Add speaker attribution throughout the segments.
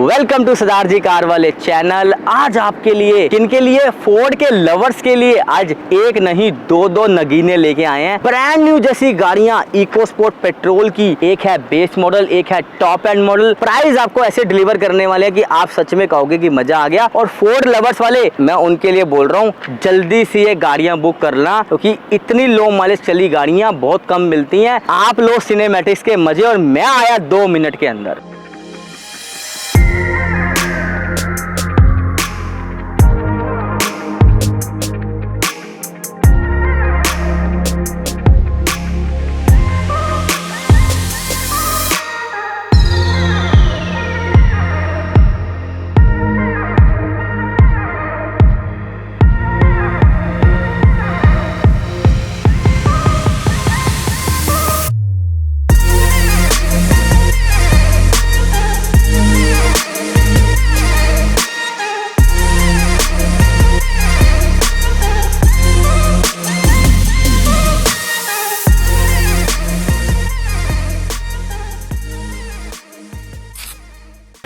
Speaker 1: Welcome to Sardar ji car वाले channel. आज आपके लिए, किनके लिए? फोर्ड के लवर्स के लिए आज एक नहीं दो नगीने लेके आए हैं। ब्रांड न्यू जैसी गाड़ियां इको स्पोर्ट पेट्रोल की। एक है बेस मॉडल, एक है टॉप एंड मॉडल। प्राइस आपको ऐसे डिलीवर करने वाले हैं कि आप सच में कहोगे कि मजा आ गया। और फोर्ड लवर्स वाले, मैं उनके लिए बोल रहा हूँ, जल्दी से ये गाड़ियां बुक करना, क्योंकि इतनी लो माइलेज चली गाड़ियां बहुत कम मिलती हैं। आप लो सिनेमैटिक्स के मजे और मैं आया 2 मिनट के अंदर।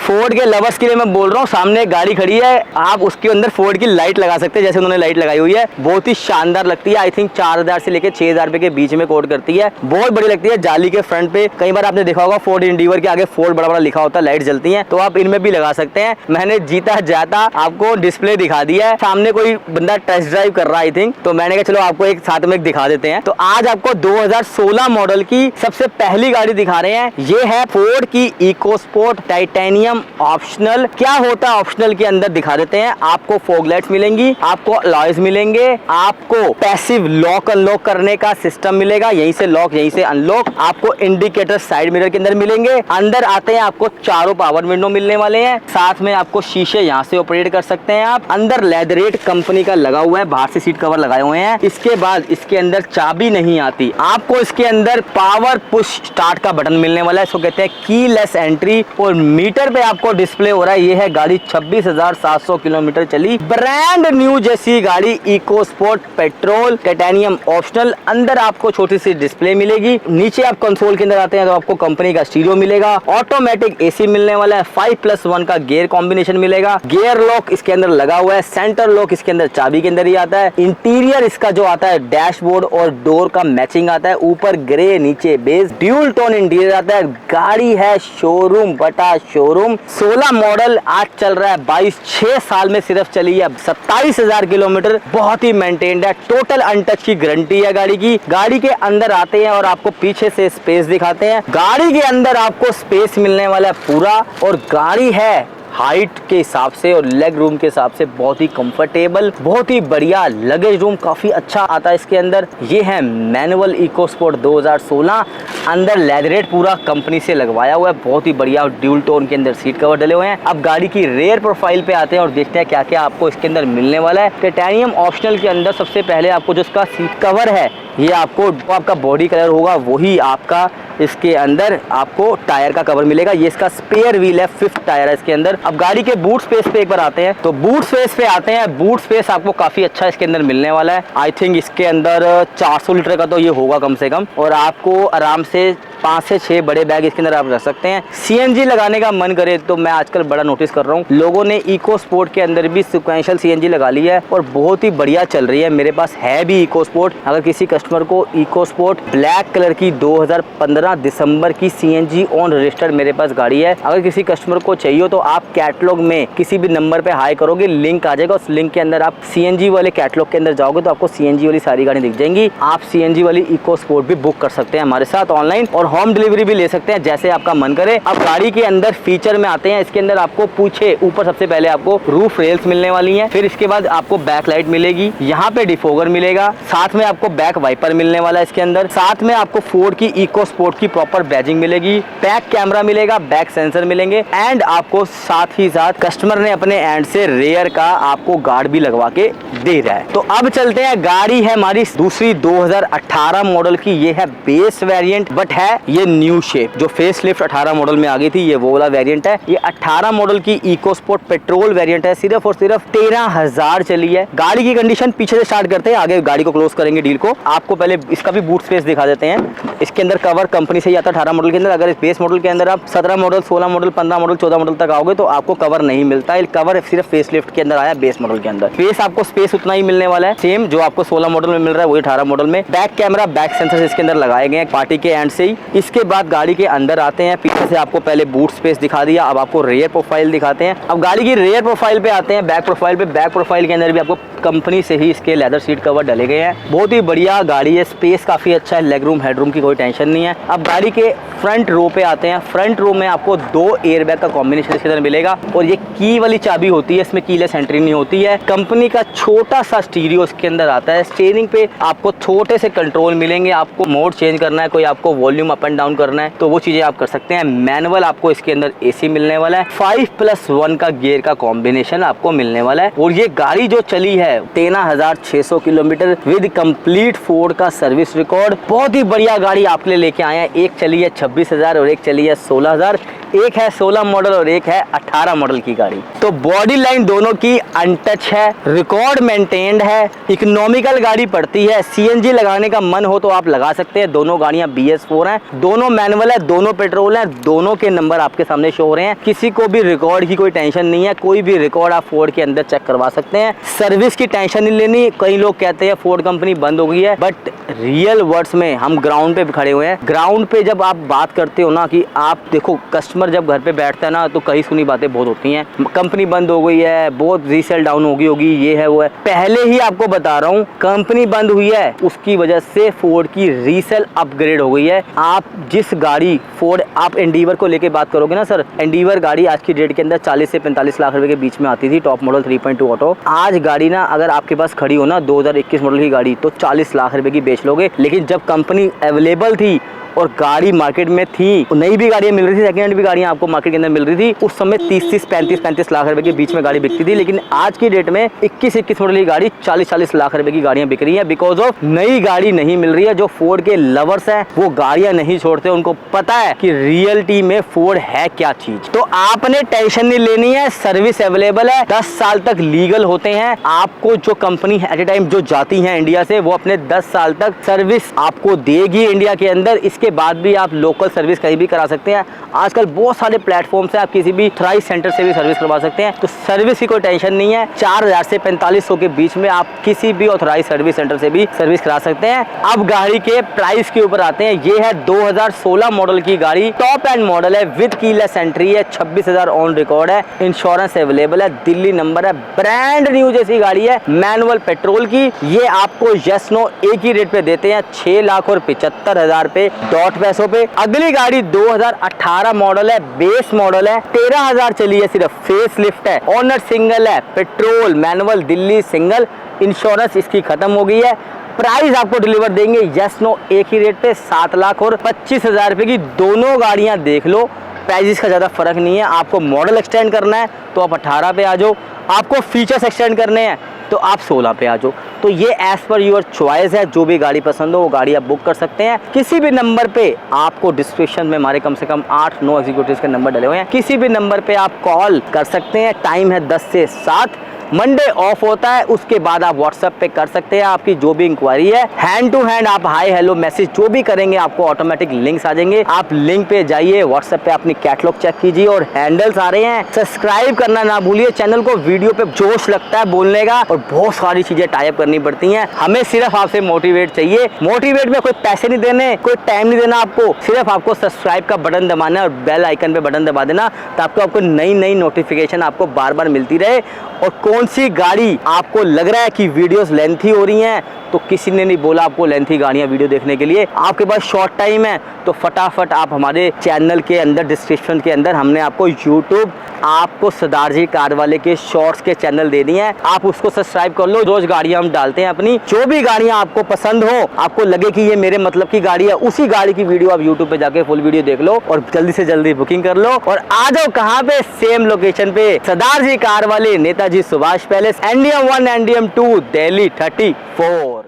Speaker 1: फोर्ड के लवर्स के लिए मैं बोल रहा हूँ, सामने एक गाड़ी खड़ी है, आप उसके अंदर फोर्ड की लाइट लगा सकते हैं। जैसे उन्होंने लाइट लगाई हुई है, बहुत ही शानदार लगती है। आई थिंक 4000 से लेके 6000 रुपए के बीच में कोट करती है, बहुत बड़ी लगती है। जाली के फ्रंट पे कई बार आपने देखा होगा फोर्ड इंडिवर के आगे फोर्ड बड़ा बड़ा लिखा होता है, लाइट जलती है, तो आप इनमें भी लगा सकते हैं। मैंने जीता जाता आपको डिस्प्ले दिखा दिया है। सामने कोई बंदा टेस्ट ड्राइव कर रहा है आई थिंक, तो मैंने कहा चलो आपको एक साथ में दिखा देते हैं। तो आज आपको 2016 मॉडल की सबसे पहली गाड़ी दिखा रहे हैं। ये है फोर्ड की इको स्पोर्ट टाइटेनियम ऑप्शनल। क्या होता है ऑप्शनल के अंदर दिखा देते हैं। आपको फॉग लाइट्स मिलेंगी, आपको अलॉयज मिलेंगे, आपको पैसिव लॉक अनलॉक करने का सिस्टम मिलेगा, यहीं से लॉक यहीं से अनलॉक। आपको इंडिकेटर साइड मिरर के अंदर मिलेंगे। अंदर आते हैं आपको चारों पावर विंडो मिलने वाले हैं। साथ में आपको शीशे यहाँ से ऑपरेट कर सकते हैं आप। अंदर लेदरेट कंपनी का लगा हुआ है, बाहर से सीट कवर लगाए हुए हैं। इसके बाद इसके अंदर चाबी नहीं आती, आपको इसके अंदर पावर पुश स्टार्ट का बटन मिलने वाला है, इसको कहते हैं कीलेस एंट्री। और मीटर पे आपको डिस्प्ले हो रहा है, ये है गाड़ी 26,700 किलोमीटर चली। ब्रांड न्यू जैसी गाड़ी EcoSport petrol titanium optional. अंदर आपको छोटी सी डिस्प्ले मिलेगी। नीचे आप कंसोल के अंदर आते हैं तो आपको कंपनी का स्टीरियो मिलेगा, ऑटोमेटिक एसी मिलने वाला है, 5+1 का गियर कॉम्बिनेशन मिलेगा। गियर लॉक इसके अंदर लगा हुआ है, सेंटर लॉक इसके अंदर चाबी के अंदर ही आता है। इंटीरियर इसका जो आता है डैशबोर्ड और डोर का मैचिंग आता है, ऊपर ग्रे नीचे बेज, ड्यूल टोन इंटीरियर आता है। गाड़ी है शोरूम बटा शोरूम। 16 मॉडल आज चल रहा है 6 साल में सिर्फ चली है 27,000 किलोमीटर, बहुत ही मेंटेन्ड है। टोटल अनटच की गारंटी है गाड़ी की। गाड़ी के अंदर आते हैं और आपको पीछे से स्पेस दिखाते हैं। गाड़ी के अंदर आपको स्पेस मिलने वाला है पूरा, और गाड़ी है हाइट के हिसाब से और लेग रूम के हिसाब से बहुत ही कंफर्टेबल, बहुत ही बढ़िया। लगेज रूम काफी अच्छा आता है इसके अंदर। ये है मैनुअल इको स्पोर्ट 2016। अंदर लेदरेट पूरा कंपनी से लगवाया हुआ है, बहुत ही बढ़िया। ड्यूल टोन के अंदर सीट कवर डले हुए हैं। अब गाड़ी की रेयर प्रोफाइल पे आते हैं और देखते हैं क्या क्या आपको इसके अंदर मिलने वाला है। टाइटेनियम ऑप्शनल के अंदर सबसे पहले आपको जो इसका सीट कवर है, ये आपका बॉडी कलर होगा वही आपका इसके अंदर आपको टायर का कवर मिलेगा। ये इसका स्पेयर व्हील है, 5th टायर है इसके अंदर। अब गाड़ी के बूट स्पेस पे एक बार आते हैं, तो बूट स्पेस पे आते हैं। बूट स्पेस आपको काफी अच्छा इसके अंदर मिलने वाला है। आई थिंक इसके अंदर 400 लीटर का तो ये होगा कम से कम, और आपको आराम से 5 से 6 बड़े बैग इसके अंदर आप रख सकते हैं। सीएनजी लगाने का मन करे तो मैं आजकल बड़ा नोटिस कर रहा हूँ, लोगों ने इको स्पोर्ट के अंदर भी सिक्वेंशियल सीएनजी लगा ली है और बहुत ही बढ़िया चल रही है। मेरे पास है भी इको स्पोर्ट। अगर किसी कस्टमर को इको स्पोर्ट ब्लैक कलर की 2015 दिसंबर की सीएनजी ऑन रजिस्टर्ड मेरे पास गाड़ी है, अगर किसी कस्टमर को चाहिए तो आप कैटलॉग में किसी भी नंबर पे हाई करोगे, लिंक आ जाएगा। उस लिंक के अंदर आप सीएनजी वाले कैटलॉग के अंदर जाओगे तो आपको सीएनजी वाली सारी गाड़ी दिख जाएंगी। आप सीएनजी वाली इको स्पोर्ट भी बुक कर सकते हैं हमारे साथ ऑनलाइन, और होम डिलीवरी भी ले सकते हैं जैसे आपका मन करे। अब गाड़ी के अंदर फीचर में आते हैं। इसके अंदर आपको पूछे ऊपर सबसे पहले आपको रूफ रेल्स मिलने वाली हैं, फिर इसके बाद आपको बैक लाइट मिलेगी, यहाँ पे डिफोगर मिलेगा, साथ में आपको बैक वाइपर मिलने वाला है इसके अंदर। साथ में आपको फोर्ड की इको स्पोर्ट की प्रॉपर बैजिंग मिलेगी, बैक कैमरा मिलेगा, बैक सेंसर मिलेंगे, एंड आपको साथ ही साथ कस्टमर ने अपने एंड से रेयर का आपको गार्ड भी लगवा के दे रहा है। तो अब चलते हैं, गाड़ी है हमारी दूसरी 2018 मॉडल की। ये है बेस वेरिएंट बट है ये न्यू शेप जो फेस लिफ्ट 18 मॉडल में आ गई थी, ये वो वाला वेरिएंट है। ये 18 मॉडल की इको स्पोर्ट पेट्रोल वेरिएंट है, सिर्फ और सिर्फ 13,000 चली है। गाड़ी की कंडीशन पीछे से स्टार्ट करते हैं, आगे गाड़ी को क्लोज करेंगे डील को। आपको पहले इसका भी बूट स्पेस दिखा देते हैं। इसके अंदर कवर कंपनी से ही आता है 18 मॉडल के अंदर। अगर इस बेस मॉडल के अंदर आप 17 मॉडल, 16 मॉडल, 15 मॉडल, 14 मॉडल तक आओगे तो आपको कवर नहीं मिलता है। कवर सिर्फ फेस लिफ्ट के अंदर आया बेस मॉडल के अंदर। फेस आपको स्पेस उतना ही मिलने वाला है, सेम जो आपको 16 मॉडल में मिल रहा है वही 18 मॉडल में। बैक कैमरा, बैक सेंसर इसके अंदर लगाए गए हैं पार्टी के एंड से ही। इसके बाद गाड़ी के अंदर आते हैं। पीछे से आपको पहले बूट स्पेस दिखा दिया, अब आपको रेयर प्रोफाइल दिखाते हैं। अब गाड़ी की रेयर प्रोफाइल पे आते हैं, बैक प्रोफाइल पे। बैक प्रोफाइल के अंदर भी आपको कंपनी से ही इसके लेदर सीट कवर डले गए हैं। बहुत ही बढ़िया गाड़ी है, स्पेस काफी अच्छा है, लेग रूम, हेडरूम की कोई टेंशन नहीं है। अब गाड़ी के फ्रंट रो पे आते हैं। फ्रंट रो में आपको 2 एयरबैग का कॉम्बिनेशन इसके अंदर मिलेगा और ये की वाली चाबी होती है, इसमें कीलेस एंट्री नहीं होती है। कंपनी का छोटा सा स्टीरियो इसके अंदर आता है। स्टीयरिंग पे आपको छोटे से कंट्रोल मिलेंगे। आपको मोड चेंज करना है, कोई आपको वॉल्यूम अप एंड डाउन करना है तो वो चीजें आप कर सकते हैं। मैनुअल आपको इसके अंदर एसी मिलने वाला है। 5+1 का गियर का कॉम्बिनेशन आपको मिलने वाला है। और ये गाड़ी जो चली है 13,600 किलोमीटर विद कंप्लीट फोर्ड का सर्विस रिकॉर्ड। बहुत ही बढ़िया गाड़ी आपके लिए लेके आए हैं। एक चली है 26,000 और एक चली है 16,000। एक है 16 मॉडल और एक है 18 मॉडल की गाड़ी। तो बॉडी लाइन दोनों की अनटच है, रिकॉर्ड मेंटेन्ड है, इकोनॉमिकल गाड़ी पड़ती है। सीएनजी लगाने का मन हो तो आप लगा सकते हैं। दोनों गाड़ियां BS4 हैं, दोनों मैनुअल है, दोनों पेट्रोल है, दोनों के नंबर आपके सामने शो हो रहे हैं। किसी को भी रिकॉर्ड की कोई टेंशन नहीं है, कोई भी रिकॉर्ड आप फोर्ड के अंदर चेक करवा सकते हैं। सर्विस की टेंशन नहीं लेनी। कई लोग कहते हैं फोर्ड कंपनी बंद हो गई है, बट रियल वर्ड्स में हम ग्राउंड पे खड़े हुए हैं। ग्राउंड पे जब आप बात करते हो ना कि आप देखो, कस्टमर जब घर पे बैठता है ना तो कहीं सुनी बातें बहुत होती हैं। कंपनी बंद हो गई है, बहुत रीसेल डाउन हो गई होगी, ये है वो है। पहले ही आपको बता रहा हूँ, कंपनी बंद हुई है उसकी वजह से फोर्ड की रीसेल अपग्रेड हो गई है। आप जिस गाड़ी फोर्ड, आप एंडीवर को लेके बात करोगे ना सर, एंडीवर गाड़ी आज की डेट के अंदर 40 से 45 लाख रुपए के बीच में आती थी, टॉप मॉडल 3.2 ऑटो। आज गाड़ी ना अगर आपके पास खड़ी हो ना 2021 मॉडल की गाड़ी तो 40 लाख रुपए की बेच लोगे। लेकिन जब कंपनी अवेलेबल थी और गाड़ी मार्केट में थी, नई भी गाड़ियां मिल रही थी, सेकंड हैंड भी गाड़ियां आपको मार्केट के अंदर मिल रही थी, उस समय 30, 35 लाख रुपए के बीच में गाड़ी बिकती थी। लेकिन आज की डेट में 21 मॉडल की गाड़ी 40 लाख रुपए की गाड़ियां बिक रही है, बिकॉज ऑफ नई गाड़ी नहीं मिल रही है। जो फोर्ड के लवर्स हैं वो गाड़ियां नहीं छोड़ते, उनको पता है कि रियलिटी में फोर्ड है क्या चीज। तो आपने टेंशन नहीं लेनी है, सर्विस अवेलेबल है, 10 साल तक लीगल होते हैं। आपको जो कंपनी एट ए टाइम जो जाती है इंडिया से, वो अपने 10 साल तक सर्विस आपको देगी इंडिया के अंदर। के बाद भी आप लोकल सर्विस कहीं भी करा सकते हैं। आजकल बहुत सारे प्लेटफॉर्म्स हैं, आप किसी भी थ्राइस सेंटर से भी सर्विस करवा सकते हैं। तो सर्विस की कोई टेंशन नहीं है। 4,000 से 4500 के बीच में आप किसी भी ऑथराइज सर्विस सेंटर से भी सर्विस करा सकते हैं। अब गाड़ी के प्राइस के ऊपर आते हैं। ये है 2016 मॉडल की गाड़ी, टॉप एंड मॉडल है, विद कीलेस एंट्री है, 26,000 ऑन रिकॉर्ड है, इंश्योरेंस अवेलेबल है, दिल्ली नंबर है, ब्रांड न्यू जैसी गाड़ी है, मैनुअल पेट्रोल की। ये आपको यस नो एक ही रेट पे देते हैं, 6,75,000 पे डॉट पैसों पे। अगली गाड़ी 2018 मॉडल है, बेस मॉडल है, 13,000 चली है, सिर्फ फेस लिफ्ट है, ओनर सिंगल है, petrol manual Delhi single, insurance इसकी खत्म हो गई है। प्राइस आपको डिलीवर देंगे यस नो एक ही रेट पे, 7,25,000 रुपए की। दोनों गाड़ियां देख लो, प्राइस का ज्यादा फर्क नहीं है। आपको मॉडल एक्सटेंड करना है तो आप 18 पे आ जाओ, आपको फीचर्स एक्सटेंड करने हैं तो आप 16 पे आ जाओ। तो ये एज पर यूर चॉइस है, जो भी गाड़ी पसंद हो वो गाड़ी आप बुक कर सकते हैं। किसी भी नंबर पे आपको डिस्क्रिप्शन में हमारे कम से कम 8-9 एग्जीक्यूटिव्स के नंबर डले हुए हैं, किसी भी नंबर पे आप कॉल कर सकते हैं। टाइम है 10 से 7, मंडे ऑफ होता है, उसके बाद आप व्हाट्सएप पे कर सकते हैं आपकी जो भी इंक्वायरी है। हैंड टू हैंड आप हाय हेलो मैसेज जो भी करेंगे आपको ऑटोमेटिक लिंक्स आ जाएंगे। आप लिंक पे जाइए, व्हाट्सएप पे अपनी कैटलॉग चेक कीजिए और हैंडल्स आ रहे हैं, सब्सक्राइब करना ना भूलिए चैनल को। वीडियो पे जोश लगता है बोलने का और बहुत सारी चीजें टाइप करनी पड़ती हैं। हमें सिर्फ आपसे मोटिवेट चाहिए। मोटिवेट में कोई पैसे नहीं देने, कोई टाइम नहीं देना आपको, सिर्फ आपको सब्सक्राइब का बटन दबाना है और बेल आइकन पे बटन दबा देना ताकि आपको नई नई नोटिफिकेशन आपको बार बार मिलती रहे। और कौन सी गाड़ी आपको लग रहा है कि वीडियोस लेंथी हो रही हैं, तो किसी ने नहीं बोला आपको लेंथी गाड़ियां वीडियो देखने के लिए। आपके पास शॉर्ट टाइम है तो फटाफट आप हमारे चैनल के अंदर डिस्क्रिप्शन के अंदर हमने आपको यूट्यूब, आपको सरदार जी कार वाले के शॉर्ट्स के चैनल दे दिए हैं, आप उसको सब्सक्राइब कर लो। रोज गाड़ियां हम डालते हैं अपनी, जो भी गाड़ियां आपको पसंद हो, आपको लगे कि ये मेरे मतलब की गाड़ी है, उसी गाड़ी की वीडियो आप यूट्यूब पे जाके फुल वीडियो देख लो और जल्दी से जल्दी बुकिंग कर लो। और आ जाओ कहाँ पे, सेम लोकेशन पे, सरदार जी कार वाले, Netaji Subhash palace, NDM 1 NDM 2 Delhi 34।